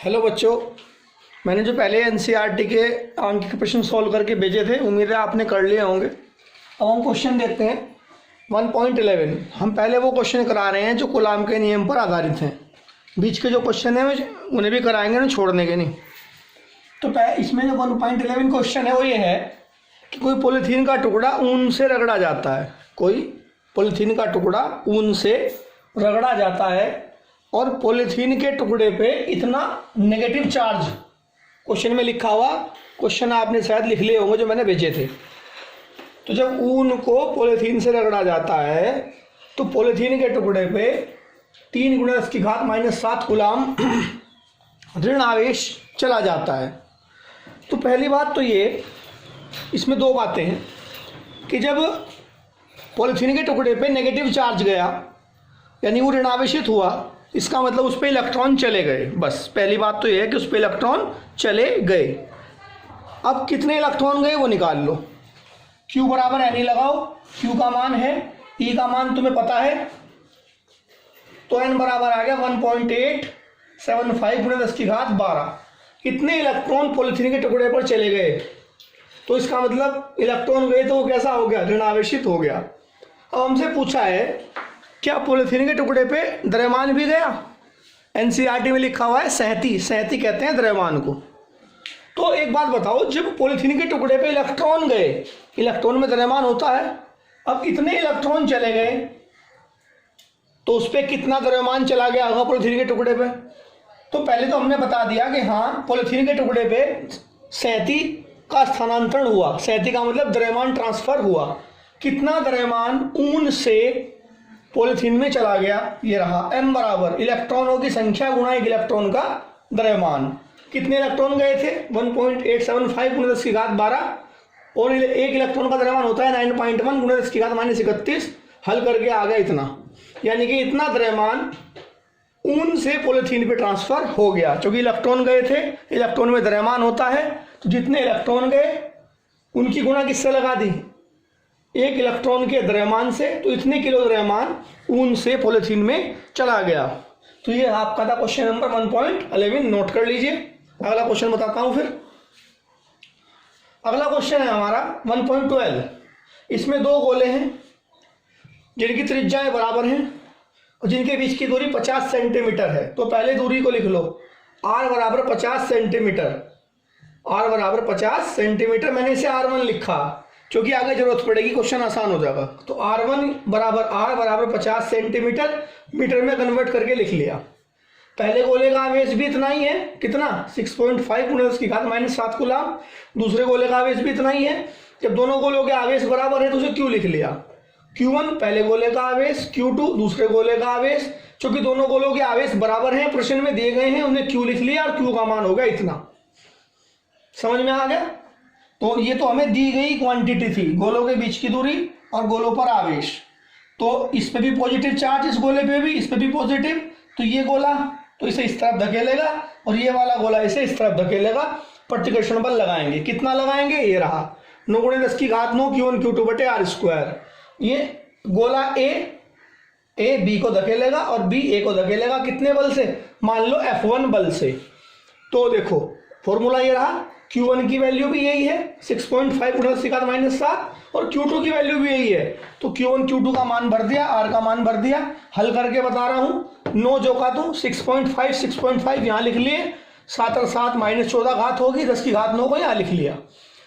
Hello बच्चों, मैंने जो पहले एनसीईआरटी के अंक के प्रश्न सॉल्व करके भेजे थे, उम्मीद है आपने कर लिए होंगे। अब हम क्वेश्चन देखते हैं 1.11। हम पहले वो क्वेश्चन करा रहे हैं जो कूलाम के नियम पर आधारित हैं। बीच के जो क्वेश्चन हैं उन्हें भी कराएंगे ना, छोड़ने के नहीं। तो इसमें जो 1.11 क्वेश्चन है वो ये है कि कोई पॉलीथीन का टुकड़ा ऊन से रगड़ा जाता है। कोई पॉलीथीन का टुकड़ा ऊन से रगड़ा जाता है और पॉलीथीन के टुकड़े पे इतना नेगेटिव चार्ज, क्वेश्चन में लिखा हुआ, क्वेश्चन आपने शायद लिख लिए होंगे जो मैंने भेजे थे। तो जब ऊन को पॉलीथीन से रगड़ा जाता है तो पॉलीथीन के टुकड़े पे 3 × 10⁻⁷ कूलाम ऋण आवेश चला जाता है। तो पहली बात तो ये, इसमें दो बातें हैं कि जब पॉलीथीन के टुकड़े पे नेगेटिव चार्ज गया यानी वो ऋण आवेशित हुआ, इसका मतलब उस पर इलेक्ट्रॉन चले गए। बस पहली बात तो ये है कि उस पर इलेक्ट्रॉन चले गए। अब कितने इलेक्ट्रॉन गए वो निकाल लो। Q बराबर N लगाओ। Q का मान है, E का मान तुम्हें पता है, तो N बराबर आ गया 1.875 × 10⁻12। इतने इलेक्ट्रॉन पॉलीथीन के टुकड़े पर चले गए, तो इसका मतलब इलेक्ट्रॉन गए तो वो कैसा हो गया, ऋण आवेशित हो गया। अब हमसे पूछा है क्या पॉलीथीन के टुकड़े पे द्रव्यमान भी गया। एनसीईआरटी में लिखा हुआ है सहती, सहती कहते हैं द्रव्यमान को। तो एक बात बताओ, जब पॉलीथीन के टुकड़े पे इलेक्ट्रॉन गए, इलेक्ट्रॉन में द्रव्यमान होता है, अब इतने इलेक्ट्रॉन चले गए तो उस पर कितना द्रव्यमान चला गया होगा पॉलीथीन के टुकड़े पे। तो पहले तो हमने बता दिया कि हाँ, पॉलीथीन के टुकड़े पे सहती का स्थानांतरण हुआ। सहती का मतलब द्रव्यमान ट्रांसफर हुआ। कितना द्रव्यमान ऊन से पॉलीथीन में चला गया, ये रहा m बराबर इलेक्ट्रॉनों की संख्या गुणा एक इलेक्ट्रॉन का द्रव्यमान। कितने इलेक्ट्रॉन गए थे, 1.875 × 10⁻12 और एक इलेक्ट्रॉन का द्रव्यमान होता है 9.1 × 10⁻31। हल करके आ गया इतना, यानी कि इतना द्रव्यमान ऊन से पॉलीथीन पे ट्रांसफर हो गया। क्योंकि इलेक्ट्रॉन गए थे, इलेक्ट्रॉन में द्रव्यमान होता है, तो जितने इलेक्ट्रॉन गए उनकी गुणा किससे लगा दी, एक इलेक्ट्रॉन के द्रव्यमान से। तो इतने किलो द्रव्यमान ऊन से पॉलीथीन में चला गया। तो ये आपका था क्वेश्चन नंबर 1.11, नोट कर लीजिए। अगला क्वेश्चन बताता हूं फिर। अगला क्वेश्चन है हमारा 1.12। इसमें दो गोले हैं जिनकी त्रिज्याएं बराबर हैं और जिनके बीच की दूरी 50 सेंटीमीटर है। तो पहले दूरी को लिख लो, r बराबर 50 सेंटीमीटर। r बराबर 50 सेंटीमीटर, मैंने इसे r1 लिखा क्योंकि आगे जरूरत पड़ेगी, क्वेश्चन आसान हो जाएगा। तो r1 बराबर r बराबर 50 सेंटीमीटर, मीटर में कन्वर्ट करके लिख लिया। पहले गोले का आवेश भी इतना ही है, कितना, 6.5 × 10⁻⁷ कूलाम। दूसरे गोले का आवेश भी इतना ही है। जब दोनों गोलों के आवेश बराबर है तो उसे Q लिख लिया। Q1 पहले गोले का आवेश, Q2 दूसरे गोले का आवेश। क्योंकि दोनों गोलों के आवेश बराबर हैं, प्रश्न में दिए गए हैं, उन्हें Q लिख लिया और Q का मान होगा इतना। समझ में आ गया। तो ये तो हमें दी गई क्वांटिटी थी, गोलों के बीच की दूरी और गोलों पर आवेश। तो इस पे भी पॉजिटिव चार्ज, इस गोले पे भी, इस पे भी पॉजिटिव। तो ये गोला तो इसे इस तरफ धकेलेगा और ये वाला गोला इसे इस तरफ धकेलेगा। प्रतिकर्षण बल लगाएंगे, कितना लगाएंगे, ये रहा 9 × 10⁹ Q1 Q2 बटे r²। ये गोला ए बी को धकेलेगा और बी ए को धकेलेगा। कितने बल से, मान लो F1 बल से। तो देखो फॉर्मूला ये रहा, Q1 की वैल्यू भी यही है 6.5 × 10⁻⁷ और Q2 की वैल्यू भी यही है। तो Q1 Q2 का मान भर दिया, R का मान भर दिया। हल करके बता रहा हूँ, 9 जोका तो 6.5 यहाँ लिख लिए, 7 और 7 -14 घात होगी, 10⁻9 को यहाँ लिख लिया।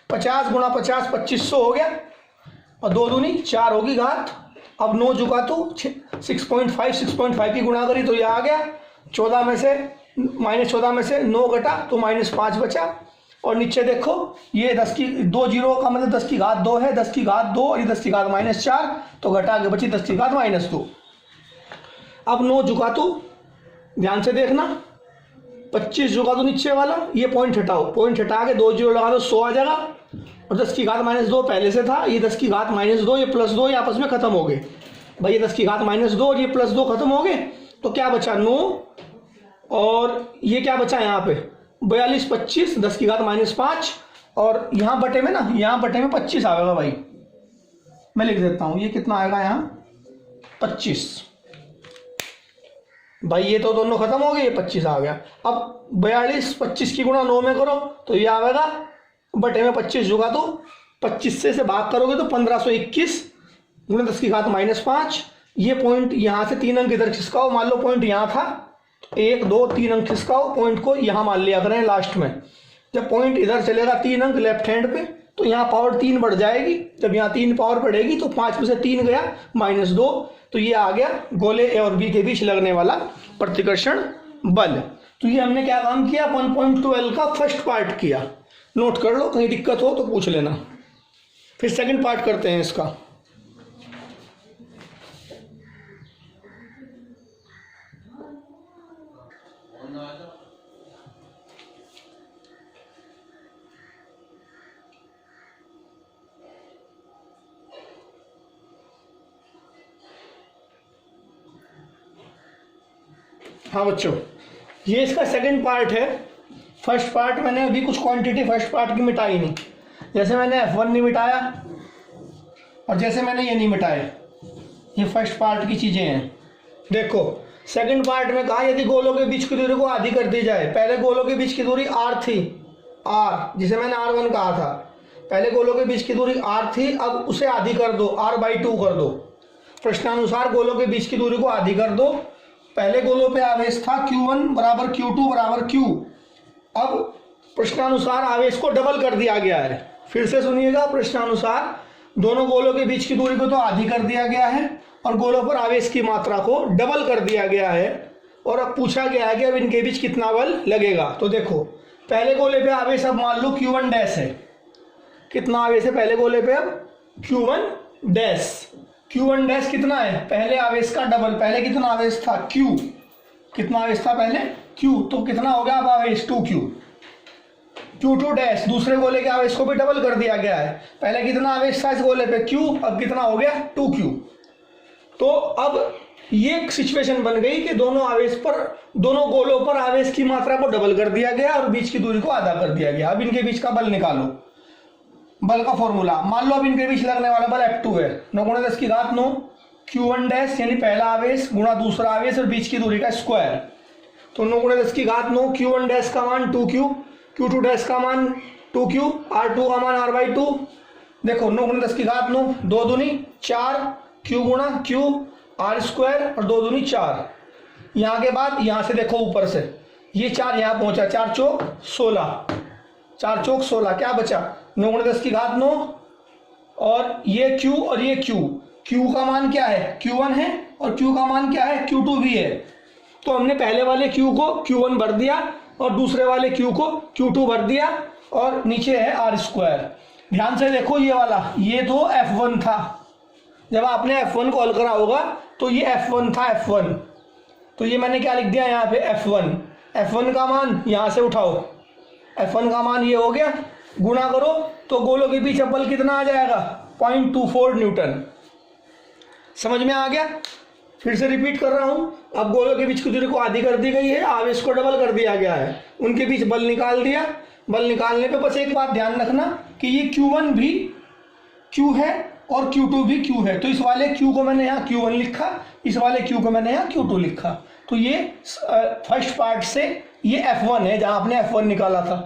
50 × 50 2500 हो गया और 2 दूनी 4 होगी घात। अब 9 जोका तो 6.5 की गुणा करी तो यह आ गया। 14 में से -9 घटा तो -5 बचा। और नीचे देखो, ये 2 जीरो का मतलब 10⁻2 है, 10⁻2 और ये 10⁻⁴, तो घटा के बची 10⁻2। अब 9 झुका तो ध्यान से देखना, 25 झुका तो नीचे वाला, ये पॉइंट हटाओ, पॉइंट हटा के 2 जीरो लगा दो, 100 आ जाएगा। और 10⁻2 पहले से था, ये 10⁻2, ये +2 ये आपस में खत्म हो गए। भाई ये 10⁻2 और ये +2 खत्म हो गए, तो क्या बचा 9 और ये क्या बचा यहाँ पे 42 25 10⁻5 और यहाँ बटे में ना, यहाँ बटे में 25 आएगा। भाई मैं लिख देता हूँ, ये कितना आएगा यहाँ 25। भाई ये तो दोनों खत्म हो गए, ये 25 आ गया। अब 42 25 की गुणा 9 में करो तो ये आएगा बटे में 25 होगा, तो 25 से भाग करोगे तो 1521 गुणा 10 की घात -5। ये पॉइंट यहाँ से 3 अंक इधर खिसकाओ, मान लो पॉइंट यहाँ था, 1 2 3 अंक खिसकाओ, पॉइंट को यहाँ मान लिया करें लास्ट में। जब पॉइंट इधर चलेगा 3 अंक लेफ्ट हैंड पे, तो यहाँ पावर 3 बढ़ जाएगी। जब यहाँ 3 पावर बढ़ेगी तो 5 में से 3 गया -2, तो ये आ गया गोले ए और बी के बीच लगने वाला प्रतिकर्षण बल। तो ये हमने क्या काम किया, 1.12 का फर्स्ट पार्ट किया। नोट कर लो, कहीं दिक्कत हो तो पूछ लेना। फिर सेकंड पार्ट करते हैं इसका। हाँ बच्चों, ये इसका सेकंड पार्ट है। फर्स्ट पार्ट मैंने अभी कुछ क्वांटिटी फर्स्ट पार्ट की मिटाई नहीं, जैसे मैंने F1 नहीं मिटाया और जैसे मैंने ये नहीं मिटाए, ये फर्स्ट पार्ट की चीज़ें हैं। देखो सेकंड पार्ट में कहा यदि गोलों के बीच की दूरी को आधी कर दी जाए। पहले गोलों के बीच की दूरी r थी, r जिसे मैंने r1 कहा था। पहले गोलों के बीच की दूरी r थी, अब उसे आधी कर दो, r/2 कर दो। प्रश्नानुसार गोलों के बीच की दूरी को आधी कर दो। पहले गोलों पे आवेश था Q1 बराबर Q2 बराबर Q। अब प्रश्नानुसार आवेश को डबल कर दिया गया है। फिर से सुनिएगा, प्रश्नानुसार दोनों गोलों के बीच की दूरी को तो आधी कर दिया गया है और गोलों पर आवेश की मात्रा को डबल कर दिया गया है। और अब पूछा गया है कि अब इनके बीच कितना बल लगेगा। तो देखो पहले गोले पे आवेश अब मान लो Q1 डैश है। कितना आवेश है पहले गोले पे, अब Q1 डैश। Q1 डैश कितना है, पहले आवेश का डबल। पहले कितना आवेश था Q, कितना आवेश था पहले Q, तो कितना हो गया अब आवेश 2Q। Q2 डैश, दूसरे गोले के आवेश को भी डबल कर दिया गया है। पहले कितना आवेश था इस गोले पे Q, अब कितना हो गया 2Q। तो अब ये सिचुएशन बन गई कि दोनों आवेश पर, दोनों गोलों पर आवेश की मात्रा को डबल कर दिया गया और बीच की दूरी को आधा कर दिया गया। अब इनके बीच का बल निकालो। बल का फॉर्मूला मान लो अब इनके बीच लगने वाला बल F2 है। 9 गुणा 10 की घात 9 Q1 डैश यानी पहला आवेश गुणा दूसरा आवेश और बीच की दूरी का स्क्वायर। तो 9 गुणा 10 की घात 9, Q1 डैश का मान 2Q, Q2 डैश का मान 2Q, R2 का मान R/2। देखो 9 गुणा 10 की घात 9, 2 दूनी 4, Q गुणा Q R स्क्वायर और 2 दूनी 4। यहाँ के बाद यहाँ से देखो ऊपर से ये 4 यहाँ पहुँचा, 4 चौक 16, 4 चौक 16, क्या बचा 9 गुणा 10 की घात 9 और ये Q और ये Q। Q का मान क्या है Q1 है और Q का मान क्या है Q2 भी है। तो हमने पहले वाले Q को Q1 भर दिया और दूसरे वाले Q को Q2 भर दिया और नीचे है R स्क्वायर। ध्यान से देखो ये वाला, ये तो F1 था। जब आपने F1 कॉल करा होगा तो ये F1 था, F1। तो ये मैंने क्या लिख दिया यहाँ पे F1। F1 का मान यहाँ से उठाओ, F1 का मान ये हो गया, गुणा करो तो गोलों के बीच बल कितना आ जाएगा 0.24 न्यूटन। समझ में आ गया। फिर से रिपीट कर रहा हूँ, अब गोलों के बीच की दूरी को आधी कर दी गई है, आवेश को डबल कर दिया गया है, उनके बीच बल निकाल दिया। बल निकालने पे बस एक बात ध्यान रखना कि ये Q1 भी Q है और Q2 भी Q है। तो इस वाले Q को मैंने यहाँ Q1 लिखा, इस वाले Q को मैंने यहाँ Q2 लिखा। तो ये फर्स्ट पार्ट से ये F1 है जहाँ आपने F1 निकाला था।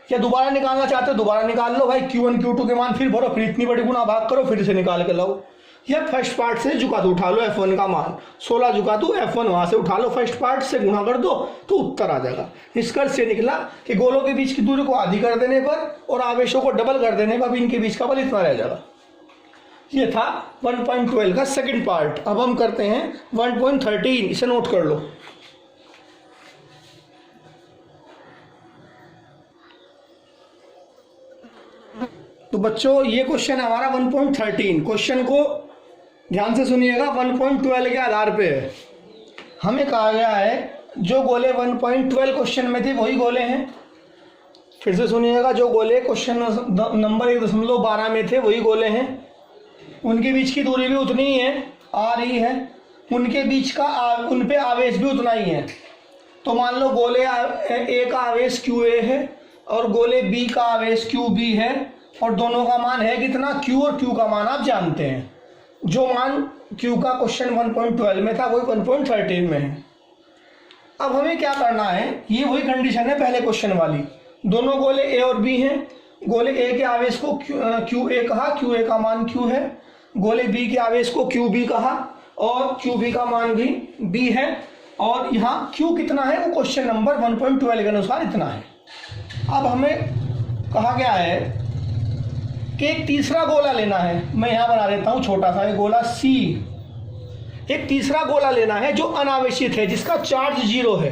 क्या दोबारा निकालना चाहते हो दोबारा निकाल लो भाई, Q1 Q2 के मान फिर भरो, फिर इतनी बड़ी गुना भाग करो, फिर से निकाल के लाओ। या फर्स्ट पार्ट से झुका दो, उठा लो F1 का मान 16 झुका दो, F1 वहां से उठा लो, फर्स्ट पार्ट से गुणा कर दो तो उत्तर आ जाएगा। निष्कर्ष से निकला कि गोलों के बीच की दूरी को आधी कर देने पर और आवेशों को डबल कर देने पर इनके बीच का बल इतना रह जाएगा। ये था 1.12 का सेकंड पार्ट। अब हम करते हैं 1.13, इसे नोट कर लो। तो बच्चों ये क्वेश्चन है हमारा 1.13। क्वेश्चन को ध्यान से सुनिएगा, 1.12 के आधार पे है। हमें कहा गया है जो गोले 1.12 क्वेश्चन में थे वही गोले हैं। फिर से सुनिएगा, जो गोले क्वेश्चन नंबर 1.12 में थे वही गोले हैं। उनके बीच की दूरी भी उतनी ही है, आ रही है, उनके बीच का उन पे आवेश भी उतना ही है। तो मान लो गोले ए का आवेश QA है और गोले B का आवेश QB है और दोनों का मान है कितना Q, और Q का मान आप जानते हैं। जो मान Q का क्वेश्चन 1.12 में था वही 1.13 में है। अब हमें क्या करना है, ये वही कंडीशन है पहले क्वेश्चन वाली, दोनों गोले ए और बी हैं। गोले ए के आवेश को क्यू ए कहा, क्यू ए का मान क्यू है। गोले बी के आवेश को क्यू बी कहा और क्यू बी का मान भी बी है। और यहाँ क्यू कितना है वो क्वेश्चन नंबर 1.12 के अनुसार इतना है। अब हमें कहा गया है कि एक तीसरा गोला लेना है। मैं यहाँ बना देता हूँ छोटा सा, एक गोला सी, एक तीसरा गोला लेना है जो अनावेशित है, जिसका चार्ज 0 है।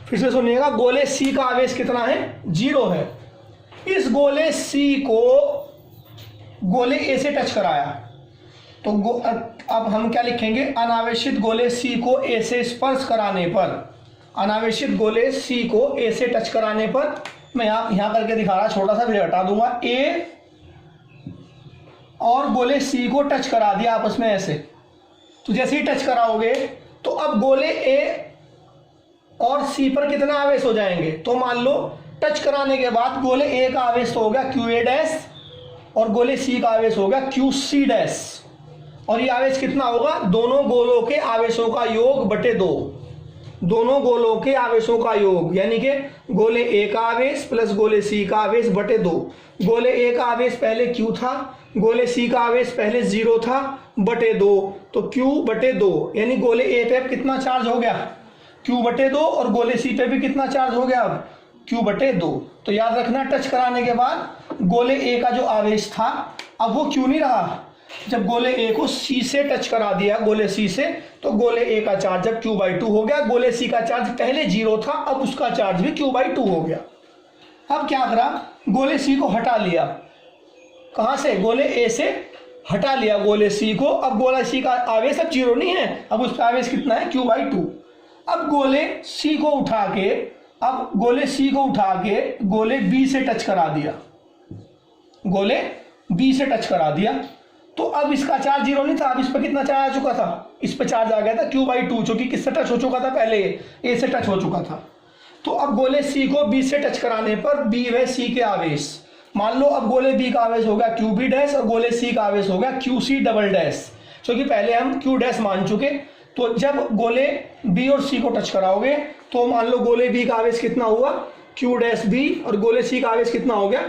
फिर से सुनिएगा, गोले सी का आवेश कितना है, 0 है। इस गोले सी को गोले ए से टच कराया, तो अब हम क्या लिखेंगे, अनावेशित गोले सी को ए से स्पर्श कराने पर, अनावेशित गोले सी को ए से टच कराने पर, मैं यहाँ करके दिखा रहा, छोटा सा फिर हटा दूंगा, ए और गोले सी को टच करा दिया आपस में ऐसे। तो जैसे ही टच कराओगे तो अब गोले ए और सी पर कितना आवेश हो जाएंगे, तो मान लो टच कराने के बाद गोले ए का आवेश तो हो गया क्यू ए डैश और गोले सी का आवेश हो गया क्यू सी डैश। और ये आवेश कितना होगा, दोनों गोलों के आवेशों का योग बटे 2, दोनों गोलों के आवेशों का योग, यानी कि गोले ए का आवेश प्लस गोले सी का आवेश बटे 2। गोले ए का आवेश पहले क्यू था, गोले सी का आवेश पहले 0 था, बटे 2, तो क्यू बटे 2, यानी गोले ए पे कितना चार्ज हो गया, क्यू बटे 2, और गोले सी पे भी कितना चार्ज हो गया, अब क्यू बटे 2। तो याद रखना, टच कराने के बाद गोले ए का जो आवेश था अब वो क्यू नहीं रहा। जब गोले ए को सी से टच करा दिया, गोले सी से, तो गोले ए का चार्ज अब Q/2 हो गया। गोले सी का चार्ज पहले 0 था, अब उसका चार्ज भी Q/2 हो गया। अब क्या करा, गोले सी को हटा लिया, कहां से, गोले ए से हटा लिया गोले सी को। अब गोले सी का आवेश अब 0 नहीं है, अब उसका आवेश कितना है, Q/2। अब गोले सी को उठा के, अब गोले सी को उठा के गोले बी से टच करा दिया, गोले बी से टच करा दिया, तो अब इसका चार्ज 0 नहीं था, अब इस पर कितना चार्ज आ चुका था, इस पर चार्ज आ गया था Q/2, जो कि किससे टच हो चुका था, पहले ए से टच हो चुका था। तो अब गोले सी को बी से टच कराने पर बी व सी के आवेश, मान लो अब गोले बी का आवेश हो गया QB डैश और गोले सी का आवेश हो गया QC डबल डैश, क्योंकि पहले हम Q डैश मान चुके। तो जब गोले बी और सी को टच कराओगे तो मान लो गोले बी का आवेश कितना हुआ, Q डैश बी, और गोले सी का आवेश कितना हो गया,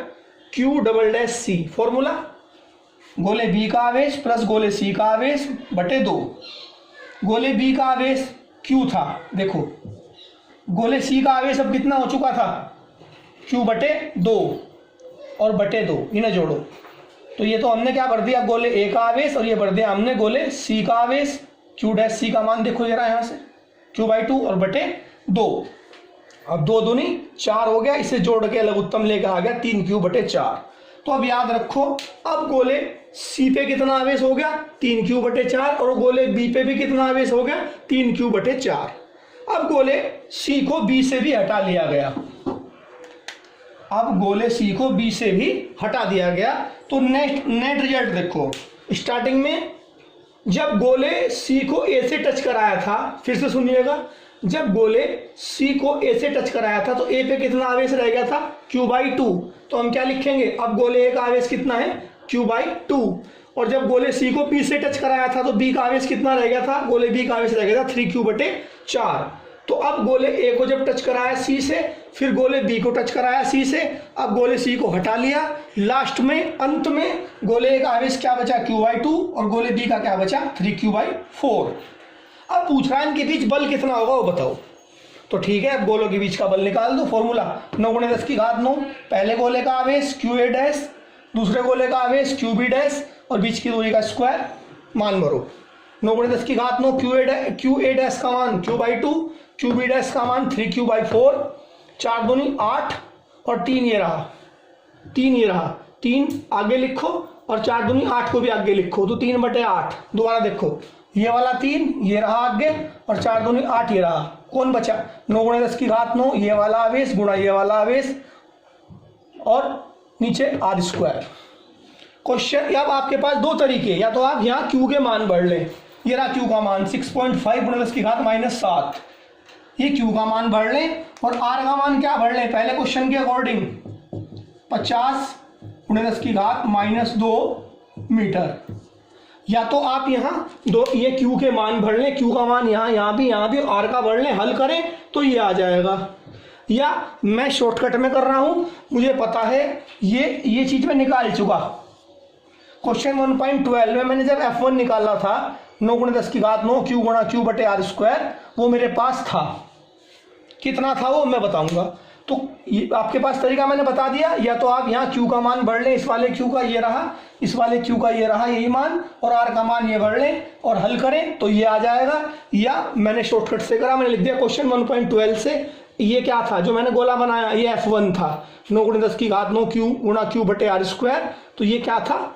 Q double dash C. Formula, गोले बी का आवेश प्लस गोले सी का आवेश बटे 2। गोले बी का आवेश Q था, देखो गोले सी का आवेश अब कितना हो चुका था, Q बटे 2 और बटे 2, इन्हें जोड़ो तो ये तो हमने क्या भर दिया, गोले ए का आवेश, और ये भर दिया हमने गोले सी का आवेश। Q डैश सी का मान देखो जरा यहाँ से, Q/2 और बटे 2। अब 2 दूनी 4 हो गया, इसे जोड़ के लघुत्तम लेकर आ गया 3Q बटे 4। तो अब याद रखो, अब गोले सी पे कितना आवेश हो गया, 3Q बटे 4, और गोले बी पे भी कितना आवेश हो गया, 3Q बटे 4। अब गोले सी को बी से भी हटा लिया गया, अब गोले सी को बी से भी हटा दिया गया। तो नेट रिजल्ट देखो, स्टार्टिंग में जब गोले सी को ए से टच कराया था, फिर से सुनिएगा, जब गोले सी को ए से टच कराया था तो ए पे कितना आवेश रह गया था, Q/2। तो हम क्या लिखेंगे, अब गोले ए का आवेश कितना है, Q/2। और जब गोले सी को बी से टच कराया था तो बी का आवेश कितना रह गया था, गोले बी का आवेश रह गया था 3Q बटे 4। तो अब गोले ए को जब टच कराया सी से, फिर गोले बी को टच कराया सी से, अब गोले सी को हटा लिया, लास्ट में अंत में गोले ए का आवेश क्या बचा, Q/2, और गोले बी का क्या बचा, 3Q/4। अब पूछ रहा है इनके बीच बल कितना होगा वो बताओ। तो ठीक है, अब गोलों के बीच का बल निकाल दो। फॉर्मूला 9 × 10⁹, पहले गोले का आवेश QA डैश, दूसरे गोले का आवेश QB डैश, और बीच की दूरी का स्क्वायर, मान भरो। 9 × 10⁹, QA डैश का मान Q/2, QB डैश का मान 3Q/4, 4 दूनी 8 और 3 ये रहा, 3 ये रहा, 3 आगे लिखो और 4 दूनी 8 को भी आगे लिखो, तो 3 बटे 8। दोबारा देखो, ये वाला 3 ये रहा आगे और 4 दूनी 8 ये रहा, कौन बचा, 9 × 10⁹, ये वाला आवेश गुणा ये वाला आवेश और नीचे R²। क्वेश्चन, अब आपके पास 2 तरीके, या तो आप यहाँ Q के मान बढ़ लें, ये रहा Q का मान 6.5 × 10⁻⁷, ये Q का मान बढ़ लें, और R का मान क्या बढ़ लें, पहले क्वेश्चन के अकॉर्डिंग 50 × 10⁻² मीटर। या तो आप यहाँ दो ये Q के मान भर लें, Q का मान यहाँ भी R का भर लें, हल करें तो ये आ जाएगा। या मैं शॉर्टकट में कर रहा हूँ, मुझे पता है ये चीज़ मैं निकाल चुका। क्वेश्चन 1.12 में मैंने जब F1 निकाला था 9 × 10 की घात 9 Q × Q बटे R², वो मेरे पास था। कितना था वो मैं बताऊंगा। तो ये आपके पास तरीका मैंने बता दिया। या तो आप यहाँ Q का मान भर लें, इस वाले Q का ये रहा, इस वाले Q का ये रहा यही मान, और R का मान ये भर लें और हल करें तो ये आ जाएगा। या मैंने शॉर्टकट से करा, मैंने लिख दिया क्वेश्चन 1.12 से ये क्या था जो मैंने गोला बनाया, ये F1 था 9 × 10 की घात 9 Q × Q बटे R²। तो ये क्या था,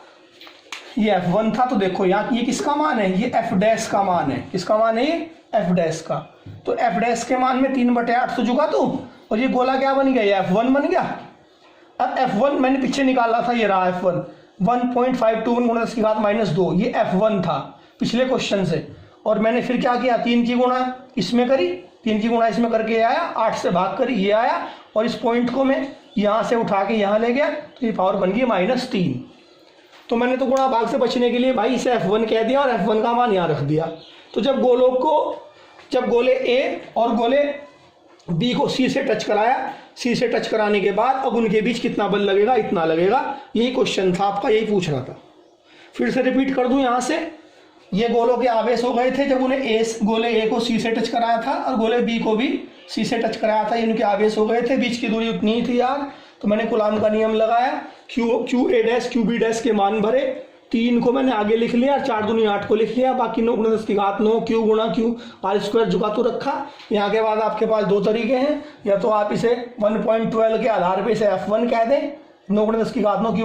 ये F1 था। तो देखो यहाँ ये किसका मान है, ये F' का मान है। किसका मान है, ये F' का। तो F' के मान में 3/8 तो जुगा तो, और ये गोला क्या बन गया, ये F1 बन गया। अब F1 मैंने पीछे निकाला था, ये रहा F1 1.521 × 10 की घात -2, ये F1 था पिछले क्वेश्चन से। और मैंने फिर क्या किया, 3 की गुणा इसमें करी, 3 की गुणा इसमें करके आया, 8 से भाग करी ये आया, और इस पॉइंट को मैं यहाँ से उठा के यहाँ ले गया, तो ये पावर बन गई -3। तो मैंने तो गुणा भाग से बचने के लिए भाई इसे F1 कह दिया और F1 का मान यहाँ रख दिया। तो जब गोलों को, जब गोले A और गोले B को C से टच कराया, C से टच कराने के बाद अब उनके बीच कितना बल लगेगा, इतना लगेगा। यही क्वेश्चन था आपका, यही पूछ रहा था। फिर से रिपीट कर दूं यहाँ से, ये गोलों के आवेश हो गए थे जब उन्हें गोले A को C से टच कराया था और गोले B को भी C से टच कराया था, इनके आवेश हो गए थे, बीच की दूरी उतनी ही थी यार। तो मैंने कूलाम का नियम लगाया, QA' QB' के मान भरे, 3 को मैंने आगे लिख लिया, 4 दूनी 8 को लिख लिया, बाकी 9 × 10 की घात 9 Q × Q R² जुगा तो रखा। यहाँ के बाद आपके पास दो तरीके हैं, या तो आप इसे 1.12 के आधार पे इसे F1 कह दें, 9 × 10 की घात 9 Q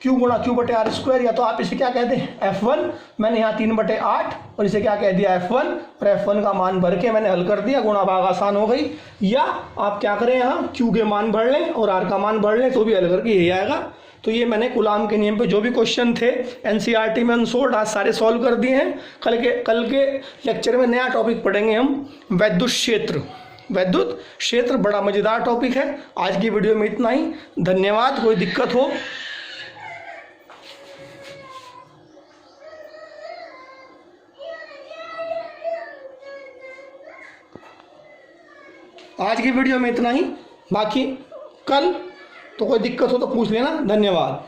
× Q बटे R², या तो आप इसे क्या कहते हैं F1। मैंने यहाँ 3/8 और इसे क्या कह दिया F1, और F1 का मान भर के मैंने हल कर दिया, गुणा भाग आसान हो गई। या आप क्या करें, यहाँ Q के मान भर लें और R का मान भर लें तो भी हल करके यही आएगा। तो ये मैंने कूलाम के नियम पे जो भी क्वेश्चन थे NCERT में अनसोल्ड आज सारे सॉल्व कर दिए हैं। कल के लेक्चर में नया टॉपिक पढ़ेंगे हम, वैद्युत क्षेत्र। वैद्युत क्षेत्र बड़ा मज़ेदार टॉपिक है। आज की वीडियो में इतना ही, धन्यवाद। कोई दिक्कत हो आज की वीडियो में इतना ही, बाकी कल तो कोई दिक्कत हो तो पूछ लेना। धन्यवाद।